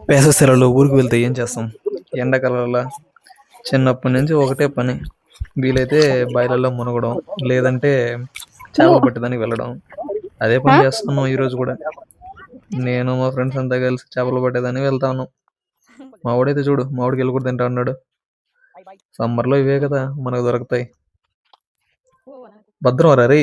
వేసవి సెలవుల్లో ఊరికి వెళ్తే ఏం చేస్తాం? ఎండాకాలంలో చిన్నప్పటి నుంచి ఒకటే పని. వీలైతే బాయిలల్లో మునగడం, లేదంటే చేపలు పట్టేదానికి వెళ్ళడం. అదే పని చేస్తున్నాం ఈరోజు కూడా. నేను మా ఫ్రెండ్స్ అంతా కలిసి చేపలు పట్టేదానికి వెళ్తా ఉన్నాం. మా వాడైతే చూడు, మా వాడికి వెళ్ళి కూడా తింటా అన్నాడు. సమ్మర్లో ఇవే కదా మనకు దొరుకుతాయి. భద్రం రా రే.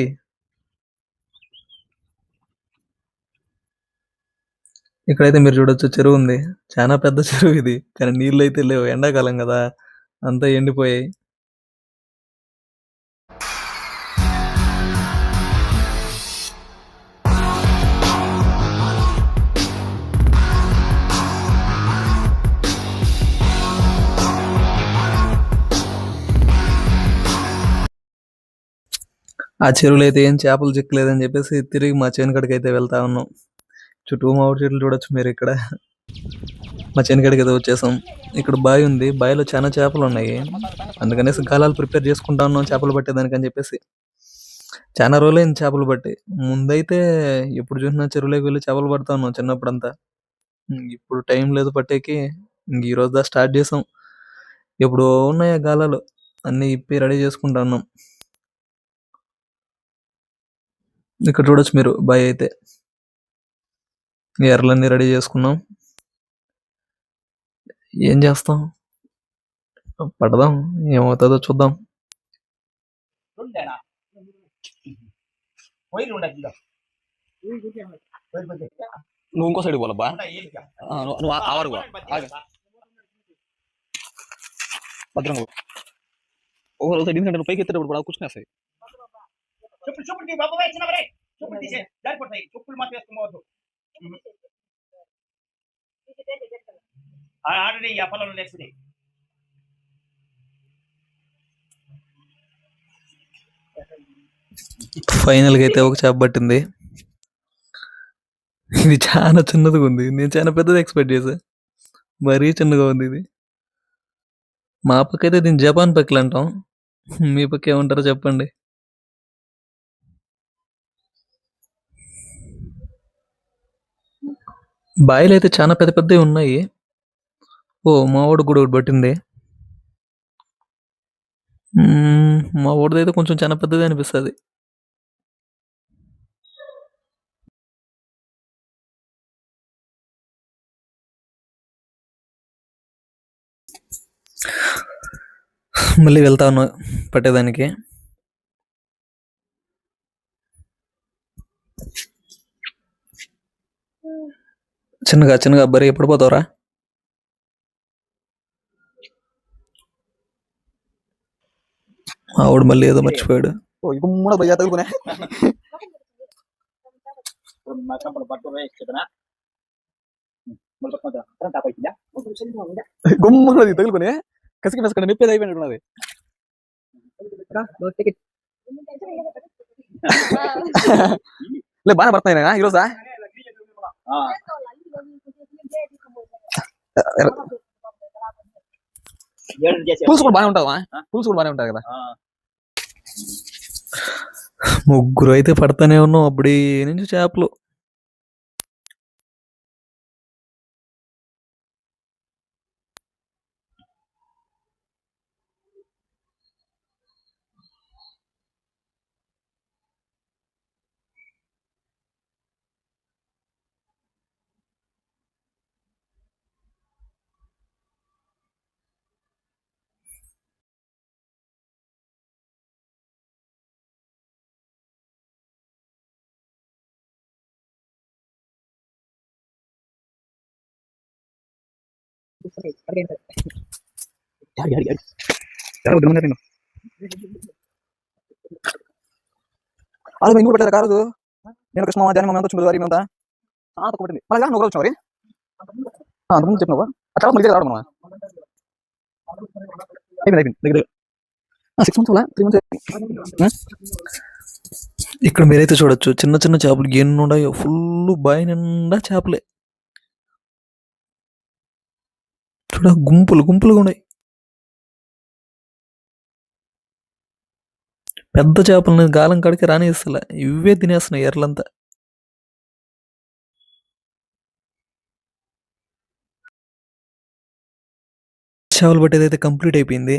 ఇక్కడైతే మీరు చూడొచ్చు, చెరువు ఉంది. చాలా పెద్ద చెరువు ఇది, కానీ నీళ్ళు అయితే లేవు. ఎండాకాలం కదా, అంతా ఎండిపోయాయి. ఆ చెరువులో అయితే ఏం చేపలు చిక్కలేదని చెప్పేసి తిరిగి మా చేను కాడికి అయితే వెళ్తా ఉన్నాం. చుట్టూ మామిడి చెట్లు చూడొచ్చు మీరు ఇక్కడ. మా చేను కాడికి అయితే వచ్చేసాం. ఇక్కడ బావి ఉంది, బావిలో చాలా చేపలు ఉన్నాయి. అందుకనేసి గాలాలు ప్రిపేర్ చేసుకుంటా ఉన్నాం చేపలు పట్టేదానికి అని చెప్పేసి. చాలా రోజులైంది చేపలు పట్టి. ముందైతే ఎప్పుడు చూసినా చెరువులోకి వెళ్ళి చేపలు పడతా ఉన్నాం చిన్నప్పుడంతా. ఇప్పుడు టైం లేదు పట్టేకి. ఈ రోజు దా స్టార్ట్ చేసాం. ఎప్పుడు ఉన్నాయా గాలాలు, అన్ని ఇప్పి రెడీ చేసుకుంటా ఉన్నాం. ఇక్కడ చూడొచ్చు మీరు, బాయ్ అయితే ఎర్రలన్నీ రెడీ చేసుకున్నాం. ఏం చేస్తాం, పడదాం, ఏమవుతుందో చూద్దాం. నువ్వు ఇంకో సైడ్ పోలబ్బా, నువ్వు ఆవారు భద్రంగా ఒక సైడ్, ఎందుకంటే నువ్వు పైకి ఎత్తేటప్పుడు కూడా కూర్చునేస్తాయి. ఫైనల్ గా అయితే ఒక చేప పట్టింది. ఇది చాలా చిన్నదిగా ఉంది, నేను చాలా పెద్దది ఎక్స్పెక్ట్ చేశా. మరీ చిన్నగా ఉంది ఇది. మా పక్క అయితే దీన్ని జపాన్ పక్కలు అంటాం. మీ పక్క ఏమంటారో చెప్పండి. బాయిలు అయితే చాలా పెద్ద పెద్దవి ఉన్నాయి. ఓ మా వాడు కూడా ఒకటి పట్టింది. మా వాడిది అయితే కొంచెం చాలా పెద్దది అనిపిస్తుంది. మళ్ళీ వెళ్తాను పట్టేదానికి. చిన్నగా చిన్నగా బరీ ఎప్పుడు పోతావురా? ఆవిడ మళ్ళీ ఏదో మర్చిపోయాడు. గుమ్మది తగులుకుని కసికి మెసక నిప్పేది అయిపోయినట్టున్నది. లే బాగా పడుతున్నాయి ఈరోజా. పులుసు కూడా బాగానే ఉంటావా? పులుసు కూడా బాగానే ఉంటాయి కదా. ముగ్గురు అయితే పడతానే ఉన్నాం అప్పుడే నుంచి చేపలు. అది ఇంకో పెట్టారు కాదు. నేను కృష్ణ జాని వచ్చింది వారి అంతా పట్టింది. అలాగా నువ్వు వచ్చిన మరి అంతకుముందు చెప్పినావా? అక్కడ మళ్ళీ రావడం అయిపోయింది దగ్గర 6 months 3 months. ఇక్కడ మీరైతే చూడొచ్చు, చిన్న చిన్న చేపలు ఎన్ని ఉన్నాయో. ఫుల్ బావి నిండా చేపలే. చూడ, గుంపులు గుంపులుగా ఉన్నాయి. పెద్ద చేపలని గాలం కాడికి రానిస్తలే, ఇవే తినేస్తున్నాయి ఎర్రలంతా. చేపలు పట్టేది అయితే కంప్లీట్ అయిపోయింది.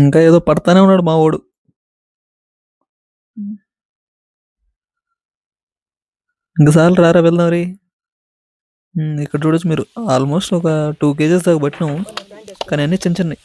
ఇంకా ఏదో పడతానే ఉన్నాడు మా వాడు. ఇంకసార్లు రారా వెళ్దాం రీ. ఇక్కడ చూడొచ్చు మీరు ఆల్మోస్ట్ ఒక 2 కేజెస్ దాకా పట్టినాము, కానీ అన్నీ చిన్న చిన్నవి.